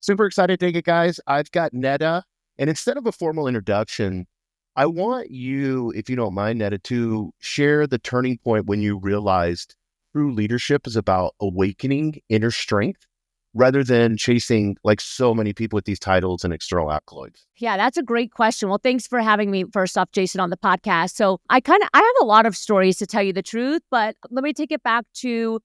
Super excited to take it, guys. I've got Nada, and instead of a formal introduction, I want you, if you don't mind, Nada, to share the turning point when you realized true leadership is about awakening inner strength rather than chasing like so many people with these titles and external accolades. Yeah, that's a great question. Well, thanks for having me first off, Jason, on the podcast. So I have a lot of stories to tell you the truth, but let me take it back to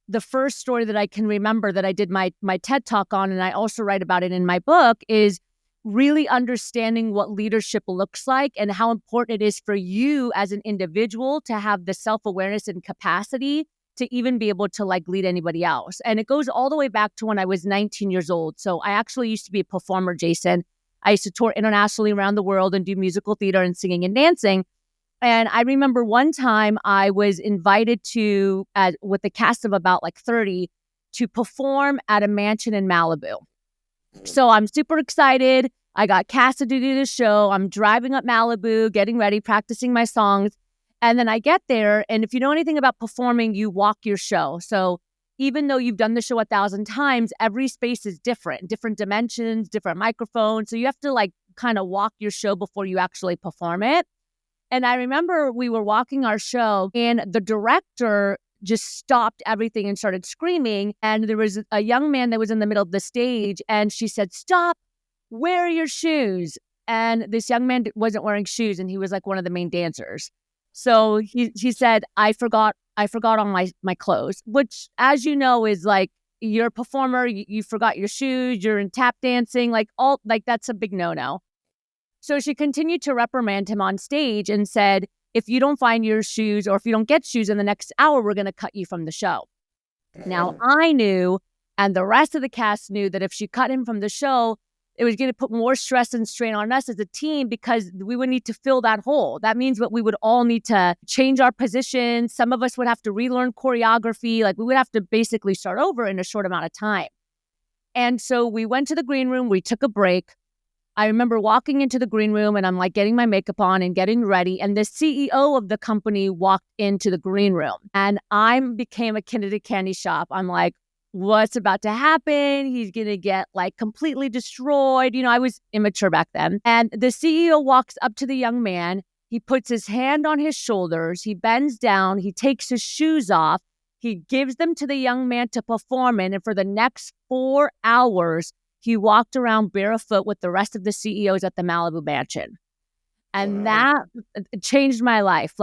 the first story that I can remember that I did my TED Talk on, and I also write about it in my book, is really understanding what leadership looks like and how important it is for you as an individual to have the self-awareness and capacity to even be able to lead anybody else. And it goes all the way back to when I was 19 years old. So I actually used to be a performer, Jason. I used to tour internationally around the world and do musical theater and singing and dancing. And I remember one time I was invited to, with a cast of about 30, to perform at a mansion in Malibu. So I'm super excited. I got casted to do the show. I'm driving up Malibu, getting ready, practicing my songs. And then I get there. And if you know anything about performing, you walk your show. So even though you've done the show 1,000 times, every space is different dimensions, different microphones. So you have to kind of walk your show before you actually perform it. And I remember we were walking our show and the director just stopped everything and started screaming. And there was a young man that was in the middle of the stage and she said, "Stop, wear your shoes." And this young man wasn't wearing shoes and he was one of the main dancers. So he said, I forgot all my clothes, which, as you know, is you're a performer, you forgot your shoes, you're in tap dancing, that's a big no-no. So she continued to reprimand him on stage and said, "If you don't find your shoes or if you don't get shoes in the next hour, we're going to cut you from the show." Now, I knew, and the rest of the cast knew, that if she cut him from the show, it was going to put more stress and strain on us as a team because we would need to fill that hole. That means that we would all need to change our positions. Some of us would have to relearn choreography. We would have to basically start over in a short amount of time. And so we went to the green room. We took a break. I remember walking into the green room and I'm getting my makeup on and getting ready. And the CEO of the company walked into the green room and I became a kid at a candy shop. I'm like, what's about to happen? He's going to get completely destroyed. I was immature back then. And the CEO walks up to the young man. He puts his hand on his shoulders. He bends down. He takes his shoes off. He gives them to the young man to perform in. And for the next 4 hours, he walked around barefoot with the rest of the CEOs at the Malibu mansion. And that changed my life.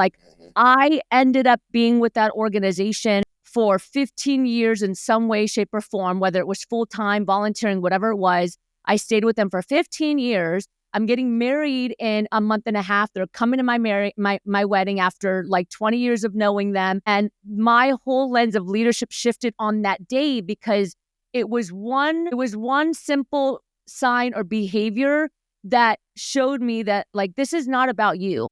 I ended up being with that organization for 15 years in some way, shape, or form, whether it was full-time, volunteering, whatever it was. I stayed with them for 15 years. I'm getting married in a month and a half. They're coming to my wedding after 20 years of knowing them. And my whole lens of leadership shifted on that day because it was one simple sign or behavior that showed me that this is not about you.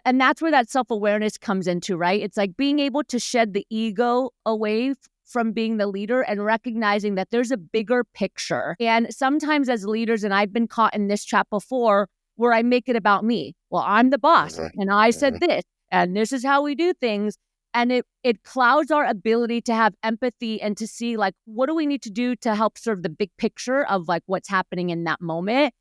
And that's where that self-awareness comes into, right? It's being able to shed the ego away from being the leader and recognizing that there's a bigger picture. And sometimes as leaders, and I've been caught in this trap before, where I make it about me. Well, I'm the boss and I said this, and this is how we do things. And it clouds our ability to have empathy and to see what do we need to do to help serve the big picture of what's happening in that moment.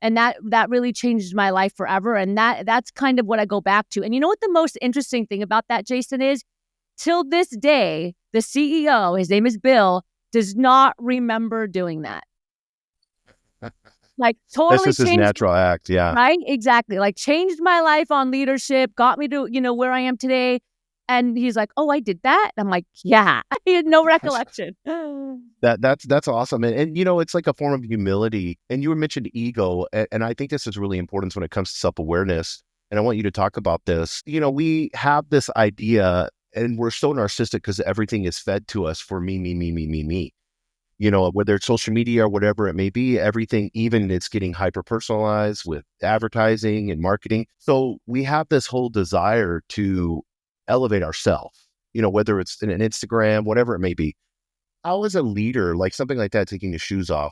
And that really changed my life forever. And that's kind of what I go back to. And you know what the most interesting thing about that, Jason, is? Till this day, the CEO, his name is Bill, does not remember doing that. Totally This is his natural act, yeah. Right? Exactly. Changed my life on leadership, got me to, where I am today. And he's like, "Oh, I did that?" I'm like, "Yeah." He had no recollection. That's awesome. And it's like a form of humility. And you mentioned ego. And I think this is really important when it comes to self-awareness. And I want you to talk about this. We have this idea and we're so narcissistic because everything is fed to us for me, me, me, me, me, me. Whether it's social media or whatever it may be, everything, even it's getting hyper-personalized with advertising and marketing. So we have this whole desire to elevate ourselves, whether it's in an Instagram, whatever it may be. How as a leader, something like that, taking your shoes off,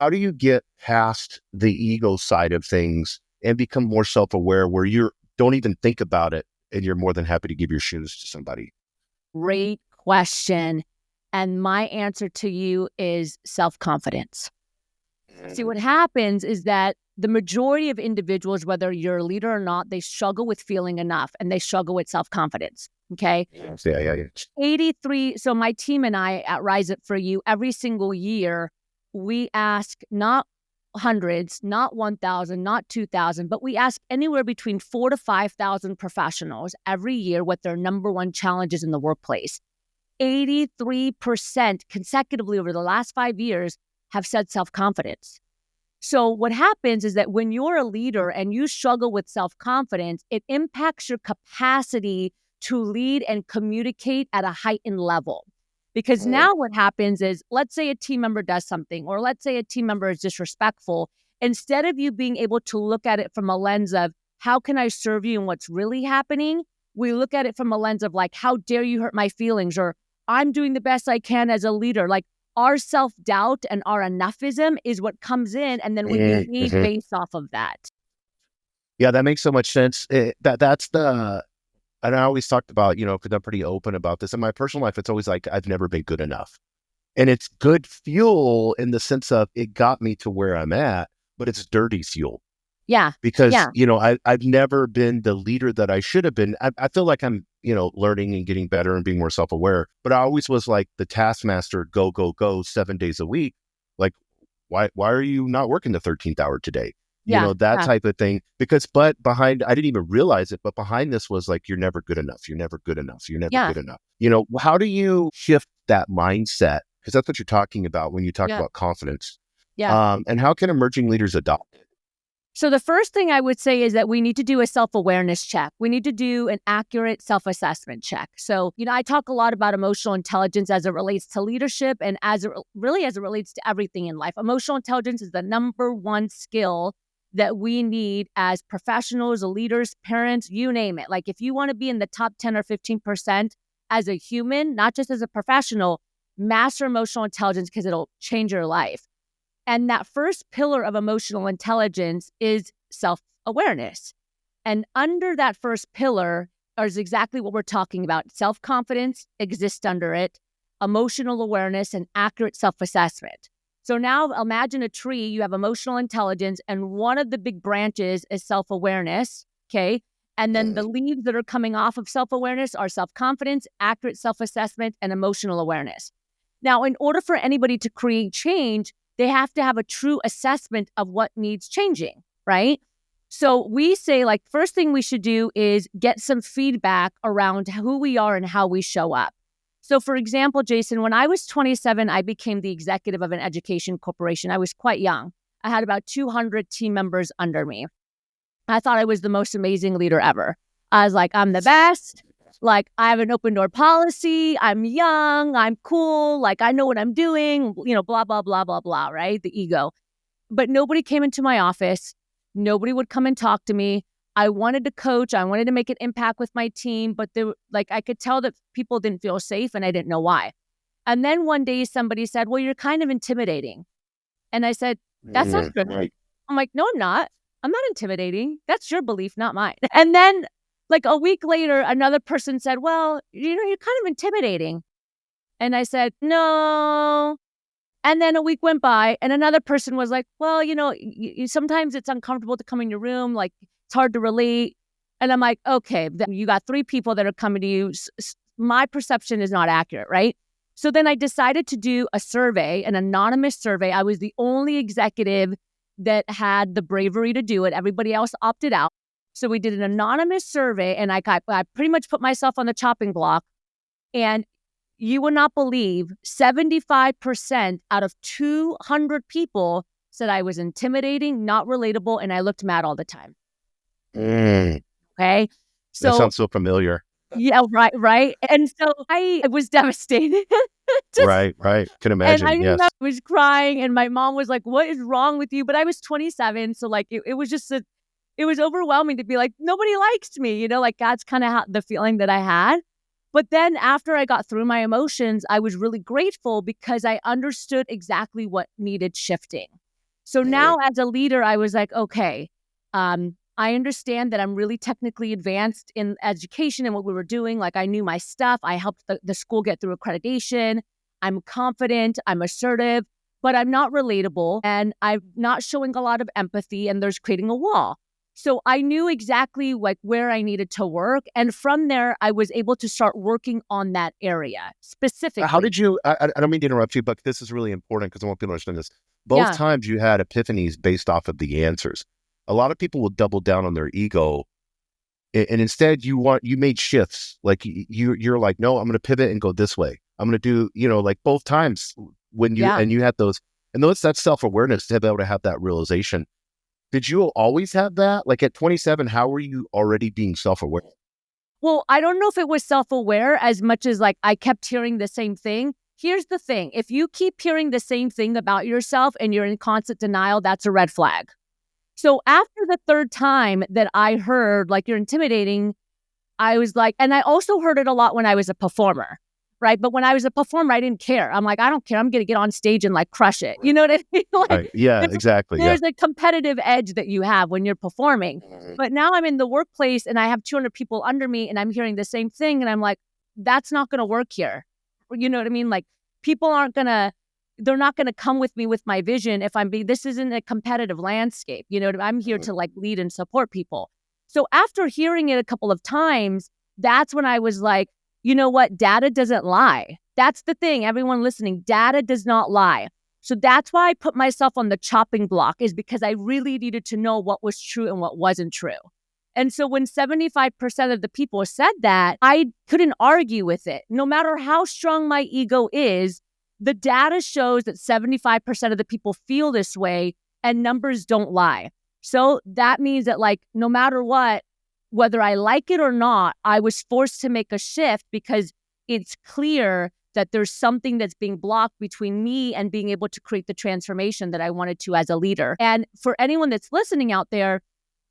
how do you get past the ego side of things and become more self-aware where you don't even think about it and you're more than happy to give your shoes to somebody? Great question. And my answer to you is self-confidence. See, what happens is that the majority of individuals, whether you're a leader or not, they struggle with feeling enough and they struggle with self-confidence. Okay. Yeah, yeah. 83. So my team and I at Rise Up For You, every single year, we ask not hundreds, not 1,000, not 2,000, but we ask anywhere between 4,000 to 5,000 professionals every year what their number one challenge is in the workplace. 83% consecutively over the last 5 years have said self-confidence. So what happens is that when you're a leader and you struggle with self-confidence, it impacts your capacity to lead and communicate at a heightened level. Because now what happens is, let's say a team member does something, or let's say a team member is disrespectful. Instead of you being able to look at it from a lens of, how can I serve you and what's really happening? We look at it from a lens of like, how dare you hurt my feelings? Or I'm doing the best I can as a leader. Like, our self-doubt and our enoughism is what comes in, and then we behave based off of that. Yeah, that makes so much sense. That's the, and I always talked about, because I'm pretty open about this. In my personal life, it's always like, I've never been good enough. And it's good fuel in the sense of it got me to where I'm at, but it's dirty fuel. Yeah. Because, I've never been the leader that I should have been. I feel like I'm, learning and getting better and being more self-aware, but I always was like the taskmaster, go, go, go 7 days a week. Like, why are you not working the 13th hour today? That type of thing. But behind, I didn't even realize it, but behind this was like, you're never good enough. You're never good enough. You're never good enough. How do you shift that mindset? Because that's what you're talking about when you talk about confidence. Yeah. And how can emerging leaders adopt it? So the first thing I would say is that we need to do a self-awareness check. We need to do an accurate self-assessment check. So, I talk a lot about emotional intelligence as it relates to leadership and as it relates to everything in life. Emotional intelligence is the number one skill that we need as professionals, leaders, parents, you name it. Like, if you want to be in the top 10 or 15% as a human, not just as a professional, master emotional intelligence, because it'll change your life. And that first pillar of emotional intelligence is self-awareness. And under that first pillar is exactly what we're talking about. Self-confidence exists under it, emotional awareness, and accurate self-assessment. So now imagine a tree, you have emotional intelligence, and one of the big branches is self-awareness, okay? And then the leaves that are coming off of self-awareness are self-confidence, accurate self-assessment, and emotional awareness. Now, in order for anybody to create change, they have to have a true assessment of what needs changing, right? So we say, like, first thing we should do is get some feedback around who we are and how we show up. So for example, Jason, when I was 27, I became the executive of an education corporation. I was quite young. I had about 200 team members under me. I thought I was the most amazing leader ever. I was like, I'm the best. Like, I have an open door policy. I'm young. I'm cool. Like, I know what I'm doing, blah, blah, blah, blah, blah, right? The ego. But nobody came into my office. Nobody would come and talk to me. I wanted to coach. I wanted to make an impact with my team, but I could tell that people didn't feel safe and I didn't know why. And then one day somebody said, well, you're kind of intimidating. And I said, that's not good. Right. I'm like, no, I'm not. I'm not intimidating. That's your belief, not mine. And then like a week later, another person said, well, you're kind of intimidating. And I said, no. And then a week went by and another person was like, well, sometimes it's uncomfortable to come in your room. Like, it's hard to relate. And I'm like, okay, you got 3 people that are coming to you. My perception is not accurate, right? So then I decided to do a survey, an anonymous survey. I was the only executive that had the bravery to do it. Everybody else opted out. So we did an anonymous survey and I pretty much put myself on the chopping block. And you would not believe 75% out of 200 people said I was intimidating, not relatable, and I looked mad all the time. Okay. So that sounds so familiar. Yeah, right. And so I was devastated. Right. Can imagine. And yes. I was crying and my mom was like, what is wrong with you? But I was 27. So like, it was just it was overwhelming to be like, nobody likes me, like that's kind of the feeling that I had. But then after I got through my emotions, I was really grateful because I understood exactly what needed shifting. So now as a leader, I was like, okay, I understand that I'm really technically advanced in education and what we were doing. Like, I knew my stuff. I helped the school get through accreditation. I'm confident. I'm assertive. but I'm not relatable and I'm not showing a lot of empathy, and there's creating a wall. So I knew exactly like where I needed to work. And from there, I was able to start working on that area How specifically. did you, I don't mean to interrupt you, but this is really important because I want people to understand this. Both Yeah. times you had epiphanies based off of the answers. A lot of people will double down on their ego, and instead you made shifts. Like you're like, no, I'm going to pivot and go this way. I'm going to do, like both times when Yeah. you had those, and that's self-awareness to be able to have that realization. Did you always have that? Like at 27, how were you already being self-aware? Well, I don't know if it was self-aware as much as like I kept hearing the same thing. Here's the thing. If you keep hearing the same thing about yourself and you're in constant denial, that's a red flag. So after the third time that I heard like you're intimidating, I was like, and I also heard it a lot when I was a performer, right? But when I was a performer, I didn't care. I'm like, I don't care. I'm going to get on stage and like crush it. You know what I mean? Like Right. Yeah, there's, exactly. Yeah. there's a competitive edge that you have when you're performing. But now I'm in the workplace and I have 200 people under me and I'm hearing the same thing. And I'm like, that's not going to work here. You know what I mean? Like people they're not going to come with me with my vision if this isn't a competitive landscape. You know, I'm here to like lead and support people. So after hearing it a couple of times, that's when I was like, you know what? Data doesn't lie. That's the thing. Everyone listening, data does not lie. So that's why I put myself on the chopping block, is because I really needed to know what was true and what wasn't true. And so when 75% of the people said that, I couldn't argue with it. No matter how strong my ego is, the data shows that 75% of the people feel this way, and numbers don't lie. So that means that like, no matter what, whether I like it or not, I was forced to make a shift because it's clear that there's something that's being blocked between me and being able to create the transformation that I wanted to as a leader. And for anyone that's listening out there,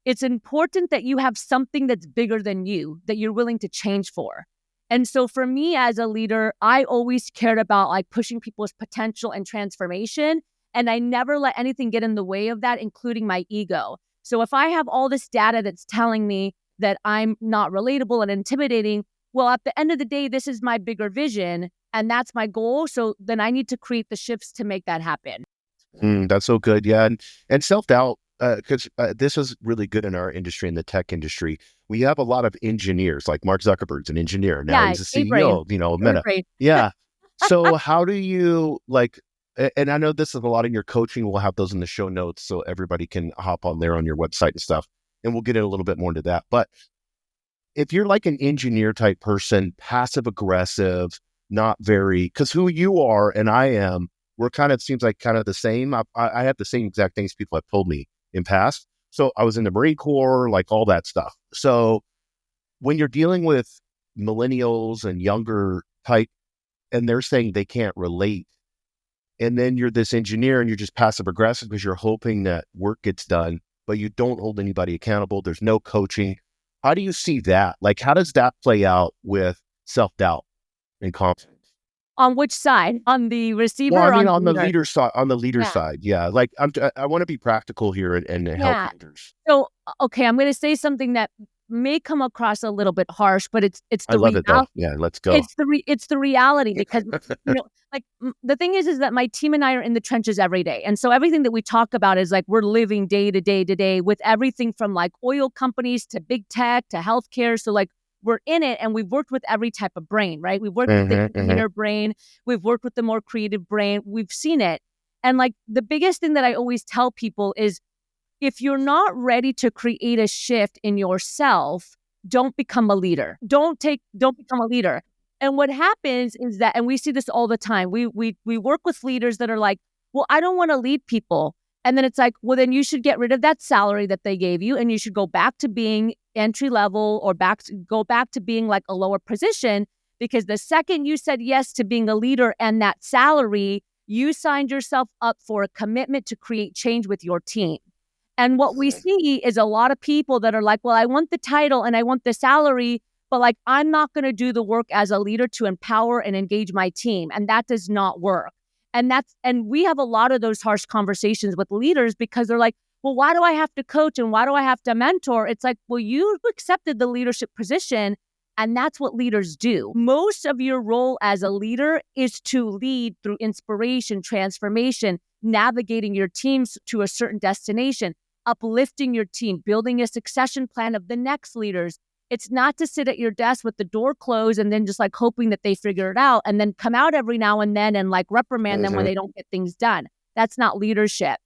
it's important that you have something that's bigger than you, that you're willing to change for. And so for me as a leader, I always cared about like pushing people's potential and transformation. And I never let anything get in the way of that, including my ego. So if I have all this data that's telling me that I'm not relatable and intimidating, well, at the end of the day, this is my bigger vision and that's my goal. So then I need to create the shifts to make that happen. That's so good. Yeah. And self-doubt, because this is really good in our industry, in the tech industry. We have a lot of engineers, like Mark Zuckerberg's an engineer. Now Yeah, he's a A-brain. CEO, Meta. A-brain. Yeah. So how do you like, and I know this is a lot in your coaching. We'll have those in the show notes so everybody can hop on there on your website and stuff. And we'll get in a little bit more into that. But if you're like an engineer type person, passive aggressive, not very, because who you are and I am, we're kind of, seems like kind of the same. I have the same exact things people have told me in past. So I was in the Marine Corps, like all that stuff. So when you're dealing with millennials and younger type, and they're saying they can't relate, and then you're this engineer and you're just passive aggressive because you're hoping that work gets done, but you don't hold anybody accountable. There's no coaching. How do you see that? Like, how does that play out with self-doubt and confidence? On which side? On the receiver Well, I or mean, on the on the leader? leader side, Yeah. yeah. Like, I want to be practical here and help Yeah. leaders. So, okay, I'm going to say something that may come across a little bit harsh, but it's I the love it though. reality. Yeah, let's go. It's the reality because like the thing is that my team and I are in the trenches every day, and so everything that we talk about is like we're living day to day with everything from like oil companies to big tech to healthcare. So like we're in it, and we've worked with every type of brain, right? We've worked with the engineer brain, we've worked with the more creative brain, we've seen it, and like the biggest thing that I always tell people is, if you're not ready to create a shift in yourself, don't become a leader. Don't become a leader. And what happens is that, and we see this all the time, we work with leaders that are like, well, I don't want to lead people. And then it's like, well, then you should get rid of that salary that they gave you and you should go back to being entry level or go back to being like a lower position, because the second you said yes to being a leader and that salary, you signed yourself up for a commitment to create change with your team. And what we see is a lot of people that are like, well, I want the title and I want the salary, but like, I'm not going to do the work as a leader to empower and engage my team. And that does not work. And we have a lot of those harsh conversations with leaders because they're like, well, why do I have to coach and why do I have to mentor? It's like, well, you accepted the leadership position And that's what leaders do. Most of your role as a leader is to lead through inspiration, transformation, navigating your teams to a certain destination, uplifting your team, building a succession plan of the next leaders. It's not to sit at your desk with the door closed and then just like hoping that they figure it out and then come out every now and then and like reprimand them when they don't get things done. That's not leadership.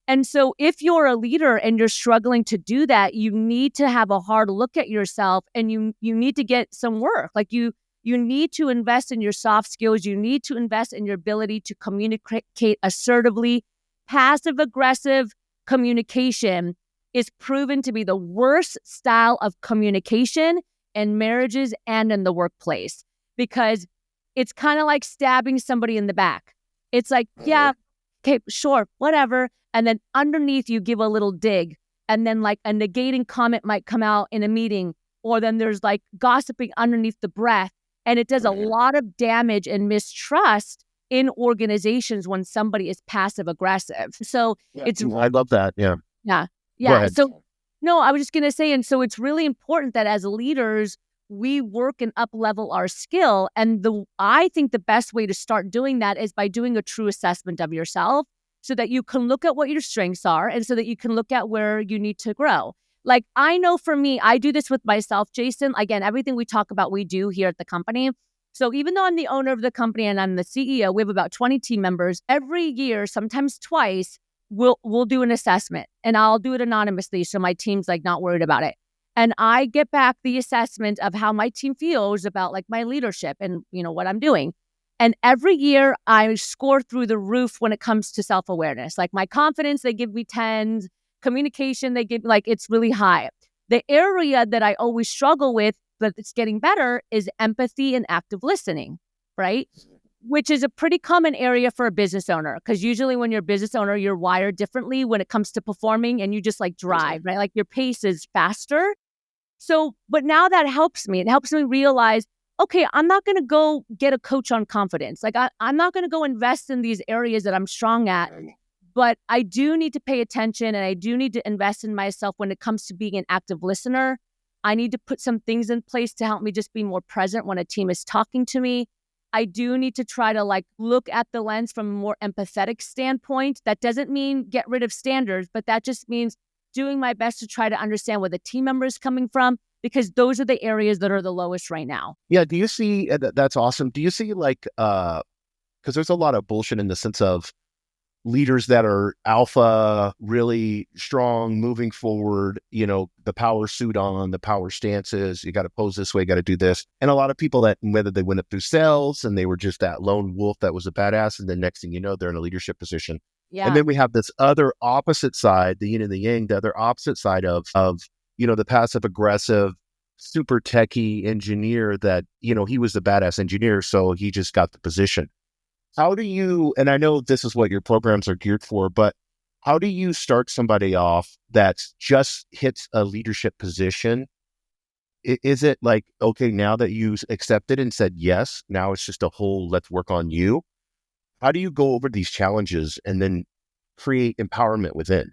And so if you're a leader and you're struggling to do that, you need to have a hard look at yourself and you need to get some work. Like you need to invest in your soft skills. You need to invest in your ability to communicate assertively. Passive aggressive communication is proven to be the worst style of communication in marriages and in the workplace because it's kind of like stabbing somebody in the back. It's like, yeah, okay, sure, whatever. And then underneath you give a little dig and then like a negating comment might come out in a meeting or then there's like gossiping underneath the breath. And it does a lot of damage and mistrust in organizations when somebody is passive aggressive. So it's I love that. Yeah. Yeah. Go Yeah. ahead. So, no, I was just going to say, and so it's really important that as leaders, we work and up level our skill. And I think the best way to start doing that is by doing a true assessment of yourself so that you can look at what your strengths are and so that you can look at where you need to grow. Like I know for me, I do this with myself, Jason. Again, everything we talk about, we do here at the company. So even though I'm the owner of the company and I'm the CEO, we have about 20 team members. Every year, sometimes twice, we'll do an assessment and I'll do it anonymously. So my team's like not worried about it. And I get back the assessment of how my team feels about like my leadership and, you know, what I'm doing. And every year I score through the roof when it comes to self-awareness. Like my confidence, they give me 10s. Communication, they give like it's really high. The area that I always struggle with, but it's getting better, is empathy and active listening, right? Which is a pretty common area for a business owner. Because usually when you're a business owner, you're wired differently when it comes to performing and you just like drive, right? Like your pace is faster. So, but now that helps me. It helps me realize, okay, I'm not going to go get a coach on confidence. Like I'm not going to go invest in these areas that I'm strong at. But I do need to pay attention and I do need to invest in myself when it comes to being an active listener. I need to put some things in place to help me just be more present when a team is talking to me. I do need to try to like look at the lens from a more empathetic standpoint. That doesn't mean get rid of standards, but that just means doing my best to try to understand where the team member is coming from because those are the areas that are the lowest right now. Yeah. Do you see, that's awesome. Do you see like, because there's a lot of bullshit in the sense of leaders that are alpha, really strong, moving forward, you know, the power suit on, the power stances, you got to pose this way, got to do this. And a lot of people that, whether they went up through sales and they were just that lone wolf that was a badass, and then next thing you know, they're in a leadership position. Yeah. And then we have this other opposite side, the yin and the yang, the other opposite side of, you know, the passive aggressive, super techie engineer that, you know, he was the badass engineer, so he just got the position. How do you, and I know this is what your programs are geared for, but how do you start somebody off that just hits a leadership position? Is it like, okay, now that you accepted and said yes, now it's just a whole, let's work on you? How do you go over these challenges and then create empowerment within?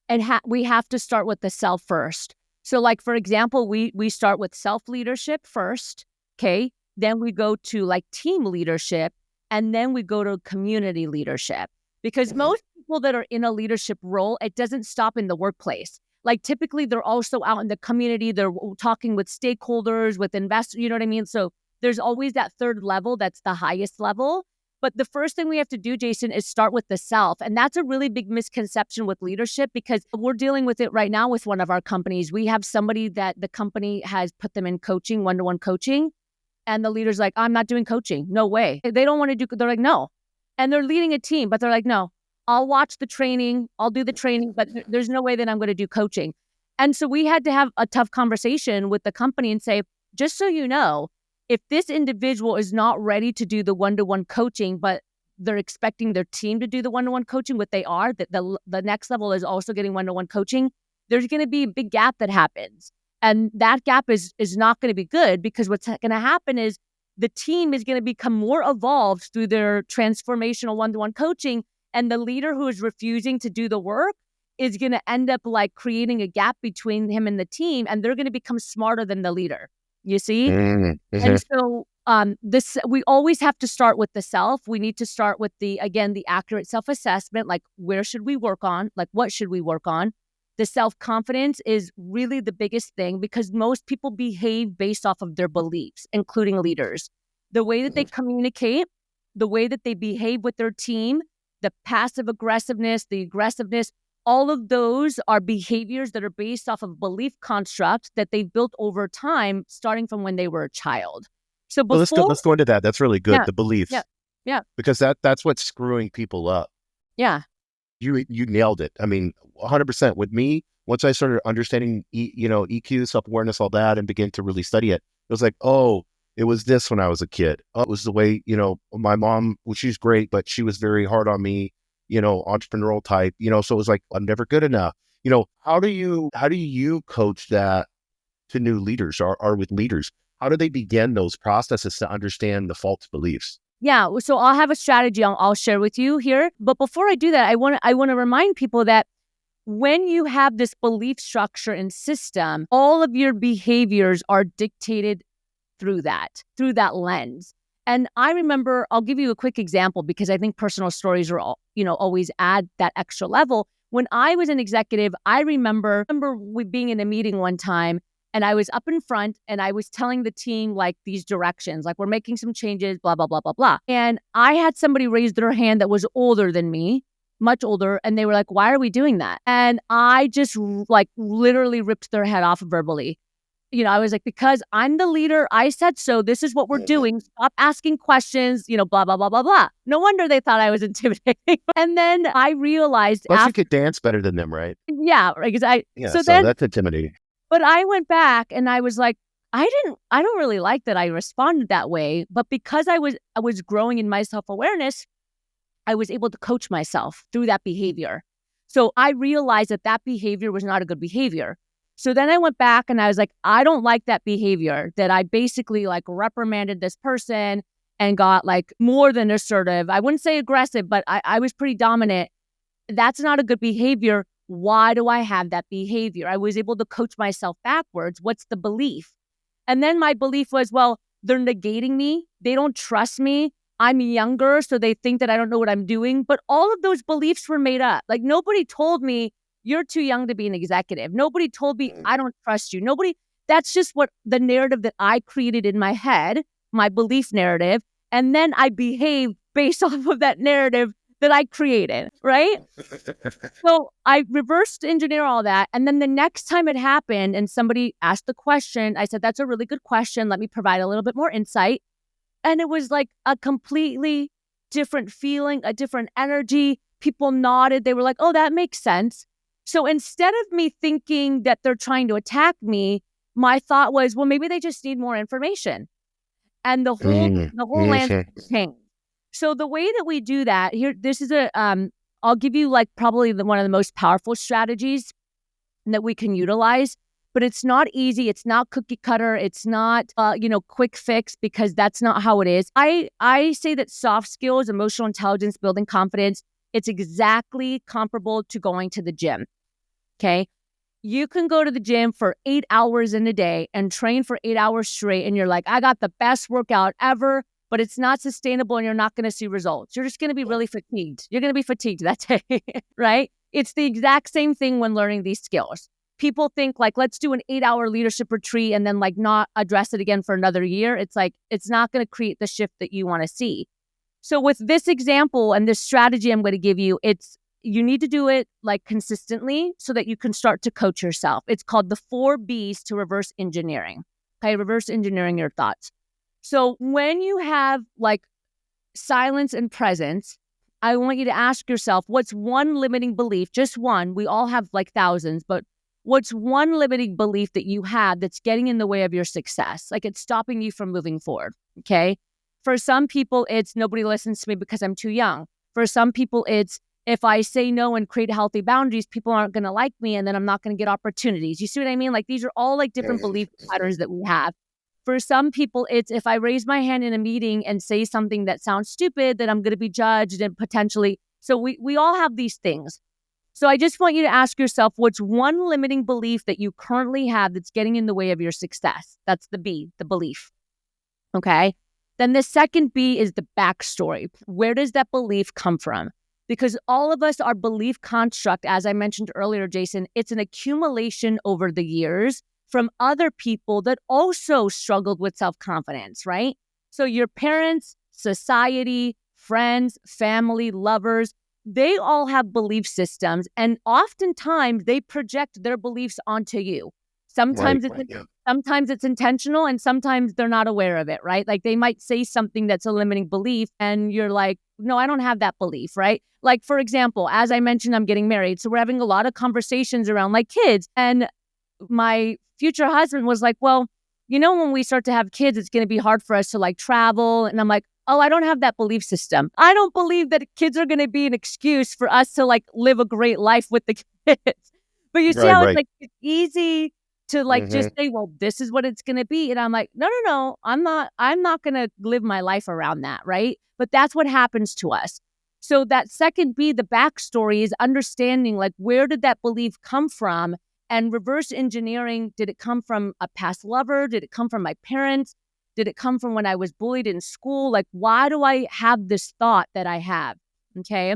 And we have to start with the self first. So like, for example, we start with self-leadership first, okay? Then we go to like team leadership. And then we go to community leadership because most people that are in a leadership role, it doesn't stop in the workplace. Like typically they're also out in the community. They're talking with stakeholders, with investors, you know what I mean? So there's always that third level. That's the highest level. But the first thing we have to do, Jason, is start with the self. And that's a really big misconception with leadership because we're dealing with it right now with one of our companies. We have somebody that the company has put them in coaching, one-to-one coaching. And the leader's like, I'm not doing coaching. No way. They don't want to do, they're like, no. And they're leading a team, but they're like, no, I'll watch the training. I'll do the training, but there's no way that I'm going to do coaching. And so we had to have a tough conversation with the company and say, just so you know, if this individual is not ready to do the one-to-one coaching, but they're expecting their team to do the one-to-one coaching, what they are, that the next level is also getting one-to-one coaching, there's going to be a big gap that happens. And that gap is not going to be good because what's going to happen is the team is going to become more evolved through their transformational one-to-one coaching. And the leader who is refusing to do the work is going to end up like creating a gap between him and the team. And they're going to become smarter than the leader. You see? Mm-hmm. And so this we always have to start with the self. We need to start with the accurate self-assessment, like where should we work on? Like what should we work on? The self-confidence is really the biggest thing because most people behave based off of their beliefs, including leaders. The way that they communicate, the way that they behave with their team, the passive aggressiveness, the aggressiveness, all of those are behaviors that are based off of belief constructs that they've built over time, starting from when they were a child. So Well, let's go. before, Let's go into that. That's really good. yeah, The yeah, beliefs, yeah, because that's what's screwing people up. yeah, You nailed it. I mean, 100% with me. Once I started understanding, EQ, self awareness, all that, and began to really study it, it was like, oh, it was this when I was a kid. Oh, it was the way, my mom. Well, she's great, but she was very hard on me. Entrepreneurial type. So it was like I'm never good enough. How do you coach that to new leaders or with leaders? How do they begin those processes to understand the false beliefs? yeah. So I'll have a strategy I'll share with you here. But before I do that, I want to remind people that when you have this belief structure and system, all of your behaviors are dictated through that lens. And I remember, I'll give you a quick example because I think personal stories are always add that extra level. When I was an executive, I remember we being in a meeting one time and I was up in front and I was telling the team like these directions, like we're making some changes, blah, blah, blah, blah, blah. And I had somebody raise their hand that was older than me, much older. And they were like, why are we doing that? And I just like literally ripped their head off verbally. I was like, because I'm the leader, I said so. This is what we're doing. Stop asking questions, blah, blah, blah, blah, blah. No wonder they thought I was intimidating. And then I realized Plus, you after, could dance better than them, right? yeah, right, because Yeah. so So then, that's intimidating. but I went back and I was like, I don't really like that I responded that way. But because I was growing in my self-awareness, I was able to coach myself through that behavior. So I realized that behavior was not a good behavior. So then I went back and I was like, I don't like that behavior, that I basically like reprimanded this person and got like more than assertive. I wouldn't say aggressive, but I was pretty dominant. That's not a good behavior. Why do I have that behavior? I was able to coach myself backwards. What's the belief? And then my belief was, well, they're negating me. They don't trust me. I'm younger, so they think that I don't know what I'm doing. But all of those beliefs were made up. Like nobody told me you're too young to be an executive. Nobody told me I don't trust you. That's just what the narrative that I created in my head, my belief narrative. And then I behaved based off of that narrative that I created, right? So I reversed engineer all that. And then the next time it happened and somebody asked the question, I said, that's a really good question. Let me provide a little bit more insight. And it was like a completely different feeling, a different energy. People nodded. They were like, oh, that makes sense. So instead of me thinking that they're trying to attack me, my thought was, well, maybe they just need more information. And the whole landscape changed. So the way that we do that here, this is I'll give you like probably one of the most powerful strategies that we can utilize, but it's not easy. It's not cookie cutter. It's not, quick fix because that's not how it is. I say that soft skills, emotional intelligence, building confidence, it's exactly comparable to going to the gym. Okay. You can go to the gym for 8 hours in a day and train for 8 hours straight. And you're like, I got the best workout ever, but it's not sustainable and you're not going to see results. You're just going to be really fatigued. You're going to be fatigued that day, right? It's the exact same thing when learning these skills. People think like, let's do an 8-hour leadership retreat and then like not address it again for another year. It's like, it's not going to create the shift that you want to see. So with this example and this strategy I'm going to give you, you need to do it like consistently so that you can start to coach yourself. It's called the 4 B's to reverse engineering. Okay, reverse engineering your thoughts. So when you have like silence and presence, I want you to ask yourself, what's one limiting belief? Just one. We all have like thousands, but what's one limiting belief that you have that's getting in the way of your success? Like it's stopping you from moving forward. Okay. For some people, it's nobody listens to me because I'm too young. For some people, it's if I say no and create healthy boundaries, people aren't going to like me and then I'm not going to get opportunities. You see what I mean? Like these are all like different belief patterns that we have. For some people, it's if I raise my hand in a meeting and say something that sounds stupid, that I'm going to be judged and potentially. So we all have these things. So I just want you to ask yourself, what's one limiting belief that you currently have that's getting in the way of your success? That's the B, the belief. Okay. Then the second B is the backstory. Where does that belief come from? Because all of us, our belief construct, as I mentioned earlier, Jason, it's an accumulation over the years from other people that also struggled with self-confidence, right? So your parents, society, friends, family, lovers, they all have belief systems, and oftentimes they project their beliefs onto you. Right. Sometimes it's Right. Yeah. sometimes it's intentional and sometimes they're not aware of it, right? Like they might say something that's a limiting belief and you're like, no, I don't have that belief, right? Like, for example, as I mentioned, I'm getting married. So we're having a lot of conversations around like kids. And my future husband was like, well, when we start to have kids, it's going to be hard for us to like travel. And I'm like, oh, I don't have that belief system. I don't believe that kids are going to be an excuse for us to like live a great life with the kids. But you see Right. how it's Right. like it's easy to like just Hmm. say, well, this is what it's going to be. And I'm like, no, I'm not going to live my life around that. Right. But that's what happens to us. So that second B, the backstory is understanding like, where did that belief come from? And reverse engineering, did it come from a past lover? Did it come from my parents? Did it come from when I was bullied in school? Like, why do I have this thought that I have? Okay.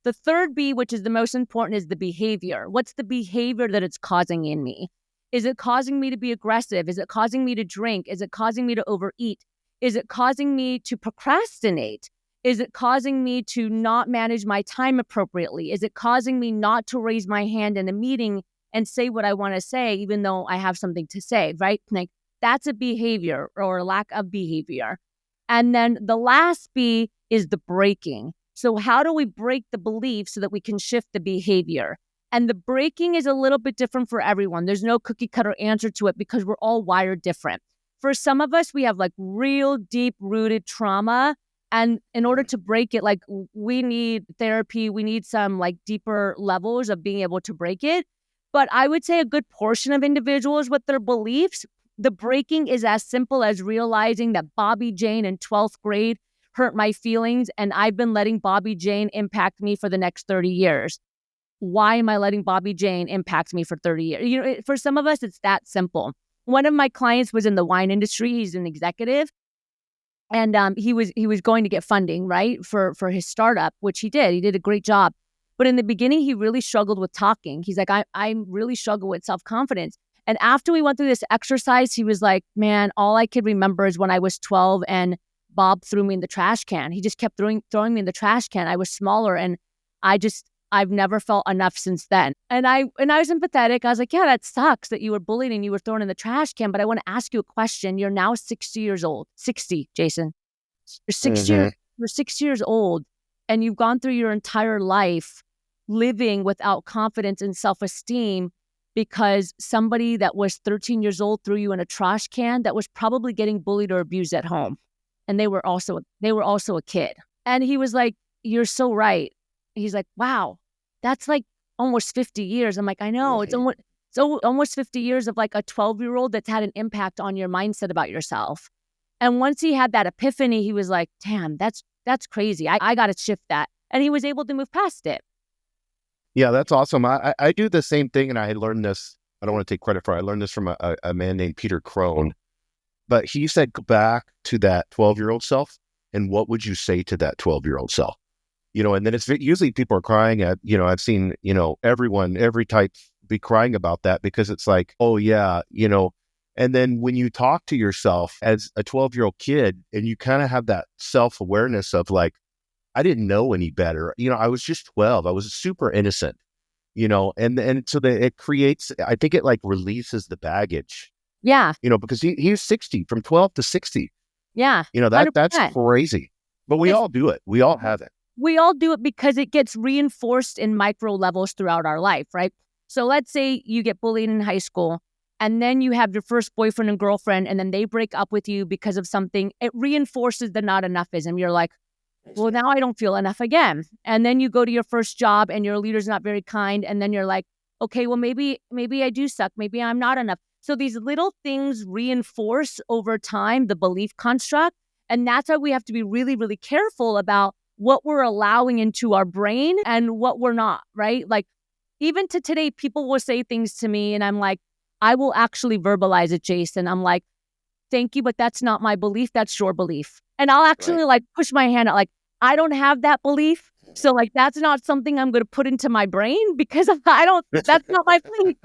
The third B, which is the most important, is the behavior. What's the behavior that it's causing in me? Is it causing me to be aggressive? Is it causing me to drink? Is it causing me to overeat? Is it causing me to procrastinate? Is it causing me to not manage my time appropriately? Is it causing me not to raise my hand in a meeting and say what I want to say, even though I have something to say, right? Like that's a behavior or lack of behavior. And then the last B is the breaking. So how do we break the belief so that we can shift the behavior? And the breaking is a little bit different for everyone. There's no cookie cutter answer to it because we're all wired different. For some of us, we have like real deep rooted trauma. And in order to break it, like we need therapy, we need some like deeper levels of being able to break it. But I would say a good portion of individuals with their beliefs, the breaking is as simple as realizing that Bobby Jane in 12th grade hurt my feelings and I've been letting Bobby Jane impact me for the next 30 years. Why am I letting Bobby Jane impact me for 30 years? For some of us, it's that simple. One of my clients was in the wine industry. He's an executive. And he was going to get funding, right, for his startup, which he did. He did a great job. But in the beginning, he really struggled with talking. He's like, I really struggle with self-confidence. And after we went through this exercise, he was like, man, all I could remember is when I was 12 and Bob threw me in the trash can. He just kept throwing me in the trash can. I was smaller and I've never felt enough since then. And I was empathetic. I was like, yeah, that sucks that you were bullied and you were thrown in the trash can. But I want to ask you a question. You're now 60 years old. 60, Jason. You're 60 Hmm. years, you're 6 years old and you've gone through your entire life living without confidence and self-esteem because somebody that was 13 years old threw you in a trash can that was probably getting bullied or abused at home. And they were also a kid. And he was like, you're so right. He's like, wow, that's like almost 50 years. I'm like, I know, it's Hmm. almost 50 years of like a 12-year-old that's had an impact on your mindset about yourself. And once he had that epiphany, he was like, damn, that's crazy. I got to shift that. And he was able to move past it. Yeah, that's awesome. I do the same thing, and I learned this. I don't want to take credit for it. I learned this from a man named Peter Crone. But he said, go back to that 12-year-old self, and what would you say to that 12-year-old self? And then it's usually people are crying at, I've seen, everyone, every type be crying about that because it's like, oh yeah, and then when you talk to yourself as a 12-year-old kid and you kind of have that self-awareness of like, I didn't know any better. I was just 12. I was super innocent, and so it creates, I think it like releases the baggage, Yeah. because he's 60 from 12 to 60, Yeah. that's 100%. crazy, but we It's all do it. We all have it. We all do it because it gets reinforced in micro levels throughout our life, right? So let's say you get bullied in high school and then you have your first boyfriend and girlfriend and then they break up with you because of something. It reinforces the not enoughism. You're like, well, now I don't feel enough again. And then you go to your first job and your leader's not very kind. And then you're like, okay, well, maybe I do suck. Maybe I'm not enough. So these little things reinforce over time the belief construct. And that's why we have to be really, really careful about what we're allowing into our brain and what we're not, right? Like even to today, people will say things to me and I'm like, I will actually verbalize it, Jason. I'm like, thank you, but that's not my belief. That's your belief. And I'll actually like push my hand out, like, I don't have that belief. So like, that's not something I'm going to put into my brain because that's not my belief.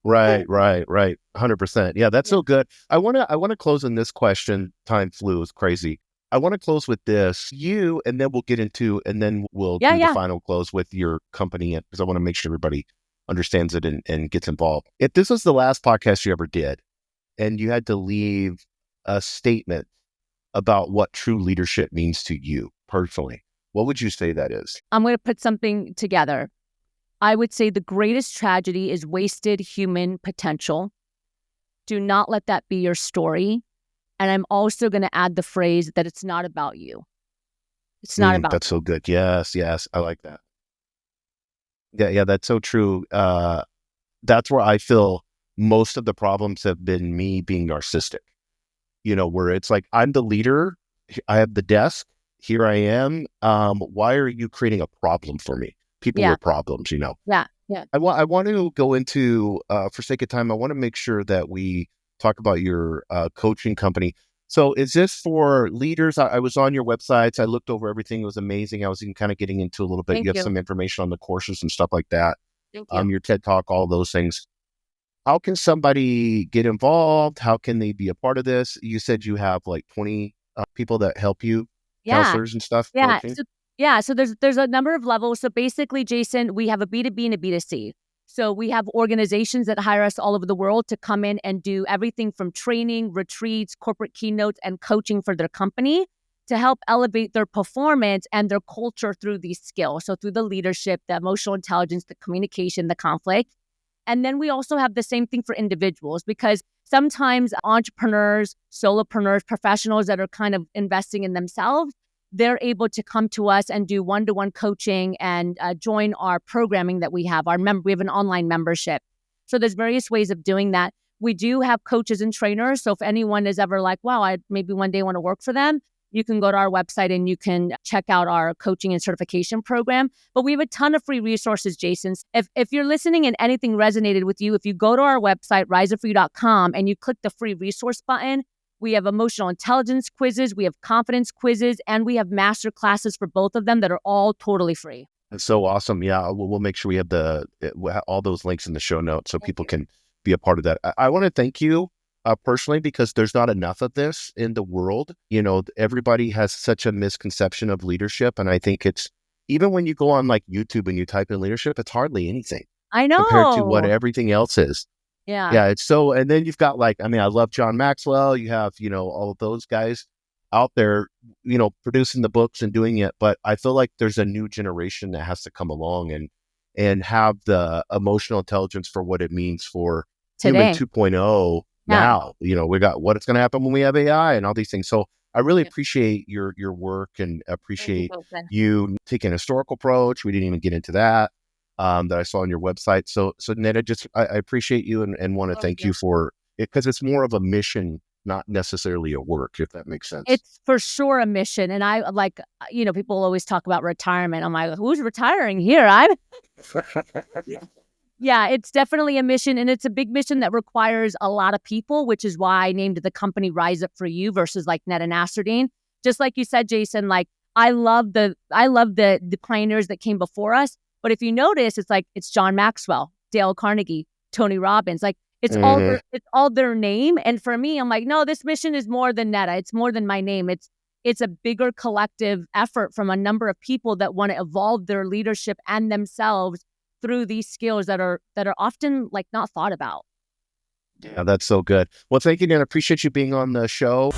Right. 100%. Yeah, that's so good. I want to close on this question. Time flew, it's crazy. I want to close with this, and then we'll get into, and then we'll do the final close with your company, because I want to make sure everybody understands it and gets involved. If this was the last podcast you ever did, and you had to leave a statement about what true leadership means to you personally, what would you say that is? I'm going to put something together. I would say the greatest tragedy is wasted human potential. Do not let that be your story. And I'm also going to add the phrase that it's not about you. It's not about That's so good. Yes. I like that. Yeah, that's so true. That's where I feel most of the problems have been me being narcissistic, where it's like, I'm the leader, I have the desk, here I am. Why are you creating a problem for me? People are problems, Yeah. I want to go into, for sake of time, I want to make sure that we talk about your coaching company. So is this for leaders? I was on your websites. I looked over everything. It was amazing. I was even kind of getting into a little bit. You have some information on the courses and stuff like that. Thank you. Your TED Talk, all those things. How can somebody get involved? How can they be a part of this? You said you have like 20 people that help you, counselors and stuff. So there's a number of levels. So basically, Jason, we have a B2B and a B2C. So we have organizations that hire us all over the world to come in and do everything from training, retreats, corporate keynotes, and coaching for their company to help elevate their performance and their culture through these skills. So through the leadership, the emotional intelligence, the communication, the conflict. And then we also have the same thing for individuals, because sometimes entrepreneurs, solopreneurs, professionals that are kind of investing in themselves, they're able to come to us and do one-to-one coaching and join our programming that we have. We have an online membership. So there's various ways of doing that. We do have coaches and trainers. So if anyone is ever like, wow, I maybe one day want to work for them, you can go to our website and you can check out our coaching and certification program. But we have a ton of free resources, Jason. If you're listening and anything resonated with you, if you go to our website, riseupforyou.com, and you click the free resource button, we have emotional intelligence quizzes, we have confidence quizzes, and we have master classes for both of them that are all totally free. That's so awesome. Yeah, we'll make sure we have all those links in the show notes so people can be a part of that. I want to thank you personally, because there's not enough of this in the world. Everybody has such a misconception of leadership. And I think it's, even when you go on like YouTube and you type in leadership, it's hardly anything. I know. Compared to what everything else is. Yeah, it's so, and then you've got I love John Maxwell. You have, all of those guys out there, producing the books and doing it. But I feel like there's a new generation that has to come along and have the emotional intelligence for what it means for today. Human 2.0 now. We got what it's going to happen when we have AI and all these things. So I really appreciate your work and appreciate you taking a historical approach. We didn't even get into that. That I saw on your website. So Nada, I appreciate you and want to thank you for it, because it's more of a mission, not necessarily a work, if that makes sense. It's for sure a mission. And I like, people always talk about retirement. I'm like, who's retiring here? Yeah, it's definitely a mission, and it's a big mission that requires a lot of people, which is why I named the company Rise Up For You versus like Nada Nasserdeen. Just like you said, Jason, like I love the pioneers that came before us. But if you notice, it's John Maxwell, Dale Carnegie, Tony Robbins. Like it's all their name. And for me, I'm like, no, this mission is more than Nada. It's more than my name. It's a bigger collective effort from a number of people that want to evolve their leadership and themselves through these skills that are often like not thought about. Yeah, that's so good. Well, thank you, Dan. I appreciate you being on the show.